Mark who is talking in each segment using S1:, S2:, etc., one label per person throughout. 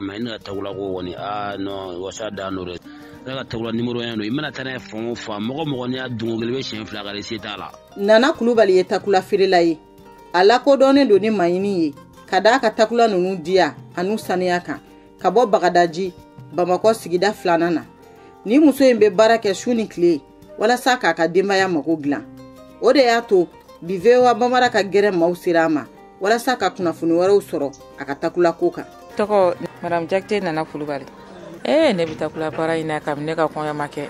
S1: ma ina tagula ko woni no wasa da no re ka tagula numero 1 no imana tana fon fa mogo ne adungo gelbe shen fla gare setala
S2: Nana Kulubali ye takula firila ye ala ko donen do ni mayini ye kada ka takula nunu dia anu saniya kan ka bɔ Bagadaji Bamako sigida filanan na ni muso in bɛ baara kɛ su ni tile walasa k'a ka denbaya mago dilan o de y'a to bi VOA Bambara ka gɛrɛ maaw sera ma walasa ka kunnafoni wɛrɛw sɔrɔ a ka takula ko kan
S3: tɔgɔ Madame Jakite Nana Kulubali ne bɛ takula baara in na kabini ne ka kɔɲɔ ma kɛ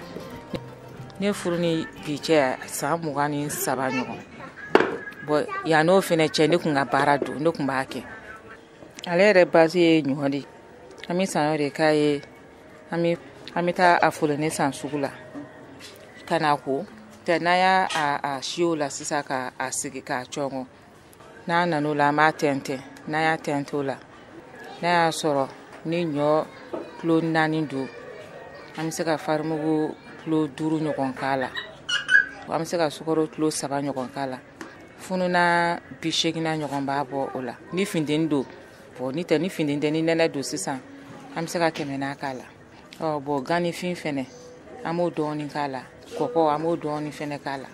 S3: ne furu ni bi cɛ san 23 ɲɔgɔn bon yan'o fɛnɛ cɛ ne kun ka baara don ne kun b'a kɛ ale yɛrɛ base ye ɲɔgɔn de an bɛ san de k'a ye an bɛ taa a folo ne san sugu la ka na ko tɛ n'a y'a a siyo la sisan ka a sigi k'a cɔngɔ n'a nan'o la an b'a tɛntɛn n'a y'a tɛntɛn o la n'a y'a sɔrɔ ni ɲɔ kilo 4 don an bɛ se ka farimugu kilo 5 ɲɔgɔn k'a la an bɛ se ka sukaro kilo 3 ɲɔgɔn k'a la fununa 80 ɲɔgɔn b'a bɔ o la ni findeni don bon ni tɛ ni findeni tɛ ni nɛnɛ don sisan an bɛ se ka 100 k'a la bon ganifin fɛnɛ an b'o dɔɔni k'a la kɔkɔ an b'o dɔɔni fɛnɛ k'a la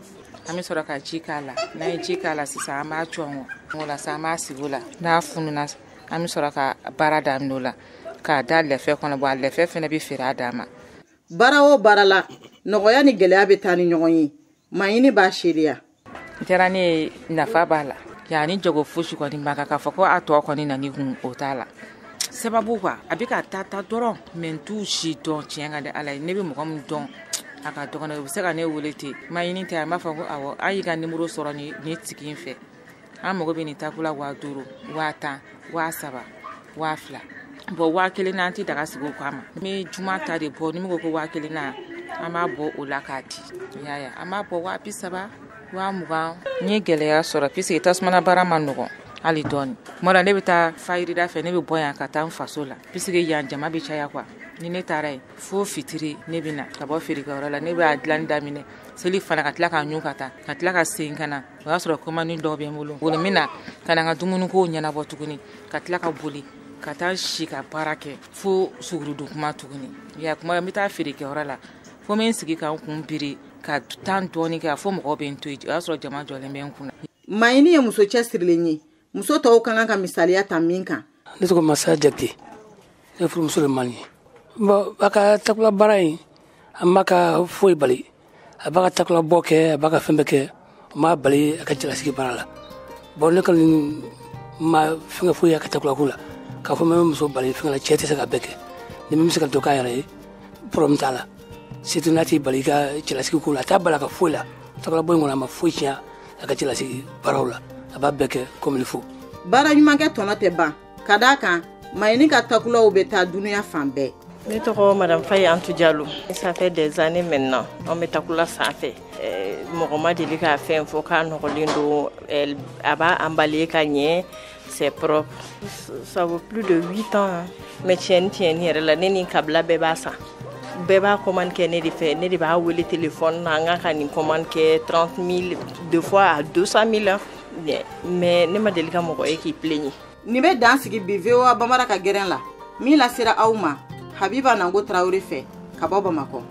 S3: an bɛ sɔrɔ ka ji k'a la n'a ye ji k'a la sisan an b'a cɔngɔ o la sisan an b'a sigi o la n'a fununa an bɛ sɔrɔ ka baara daminɛ o la k'a da lɛfɛ kɔnɔ bon a lɛfɛ fɛnɛ bɛ feere a dama
S2: baara o baara la nɔgɔya ni gɛlɛya bɛ taa ni ɲɔgɔn ye mayini b'a seereya
S3: diyara ne ye nafa b'a la yani jogo fosi kɔni ma k'a fɔ ko a tɔ kɔni nani kun o t'a la sababu quoi a bɛ ka taa dɔrɔn mais t'u si dɔn tiɲɛ ka di ala ye ne bɛ mɔgɔ min dɔn a ka dɔgɔn u bɛ se ka ne wele ten mayini tɛ a b'a fɔ ko awɔ an y'i ka numéro sɔrɔ ni tigi in fɛ an mago bɛ nin takula 5000 1010 3000 2000 bon 1000 n'an tɛ daga sigi o k'a ma n bɛ juma ta de bɔ ni min ko 1000 na an b'a bɔ o la k'a di yaya an b'a bɔ 30 20 n ye gɛlɛya sɔrɔ puisque tasumana baara ma nɔgɔn hali dɔɔni kuma la ne bɛ taa fayirida fɛ ne bɛ bɔ yan ka taa n faso la puisque yan jama bɛ caya quoi ni ne taara yen fo fitiri ne bɛ na ka bɔ feerekɛyɔrɔ la ne b'a dilanni daminɛ seli fana ka tila ka ɲun ka taa ka tila ka segin ka na o y'a sɔrɔ commande dɔw bɛ n bolo bolo min na ka na n ka dumunikow ɲɛnabɔ tuguni ka tila ka boli ka taa si ka baara kɛ fo sugurudun kuma tuguni ya kuma n bɛ taa feerekɛyɔrɔ la fo n bɛ n sigi ka n kun biri ka tan dɔɔni kɛ fo mɔgɔw bɛ n to yen o y'a sɔrɔ jama jɔlen bɛ n kunna
S2: mayini ye muso cɛsirilen ye muso tɔw kan ka misaliya ta min kan
S4: ne tɔgɔ Masa Jakite ne furumuso de man ye bon a ka takula baara in a ma ka foyi bali a b'a ka takula bɔ kɛ a b'a ka fɛn bɛɛ kɛ o m'a bali a ka cɛlasigi baara la bon ne kɔni ma fɛn foyi a ka takula ko la k'a fɔ n bɛ muso bali fɛn la cɛ tɛ se ka bɛɛ kɛ ni min bɛ se ka dɔ k'a yɛrɛ ye problème t'a la surtout n'a t'i bali i ka cɛlasigi ko la a t'a bali a ka foyi la takula bɔ in kɔnɔ a ma foyi tiɲɛ a ka cɛlasigi baaraw la a b'a bɛɛ kɛ comme il faut
S2: baara ɲumankɛ tɔnɔ tɛ ban ka d'a kan mayini ka takulaw bɛ taa dunuya fan bɛɛ
S5: ne tɔgɔ Madame Faye Antou Diallo ça fait des années maintenant on bɛ takula sanfɛ mɔgɔ ma deli k'a fɛn fɔ k'a nɔgɔlen don a b'a emballer ka ɲɛ c'est propre ça vaut plus de 8 ans mais tiɲɛni yɛrɛ la ne ni kabila bɛɛ b'a san bɛɛ b'a commande kɛ ne de fɛ ne de b'a wele téléphone na n ka nin commande kɛ 30 000 deux fois à 200 000 mais ne ma deli ka mɔgɔ ye k'i plaigner
S2: nin bɛ dan sigi bi VOA Bambara ka gɛrɛn la min lasera aw ma Habiba Nango Traoré fɛ ka bɔ Bamako